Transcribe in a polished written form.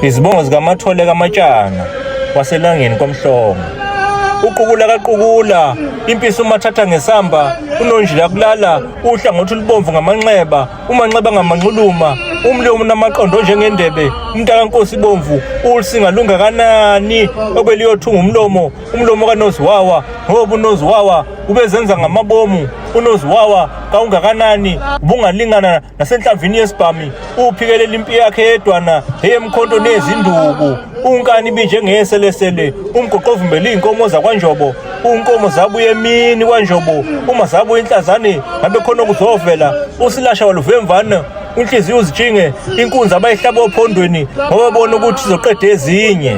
Izibongo zikaMathole kaMatshana waseLangeni kwaMhlongo. Uqukula kaqukula, impisi umathatha ngesamba, unonjila kulala, uhlangothi olubomvu ngamanxeba, umanxeba ngamanxuluma, umlomo namaqondo njengendebe, umntakankosi bomvu, ulisinga lungakanani, obeliyothunga umlomo kaNoziwawa, ngoba uNoziwawa ubezenza ngamabomu, uNoziwawa kawungakanani, ubungalingana nasenhlamvini yesibhami, uphikelela impi yakhe yedwana, eyemkhonto nezinduku, unkani binjengeselesele, umgoqovumbele iy'nkomo zakwaNjobo, unkomo zabuye emini kwaNjobo, uma zabuye inhlazane ngabe khona okuzovela, usilasha waluvemvana, inhliziyo uzitshinge, inkunzi abayihlaba ophondweni, ngoba bona ukuthi izoqeda ezinye.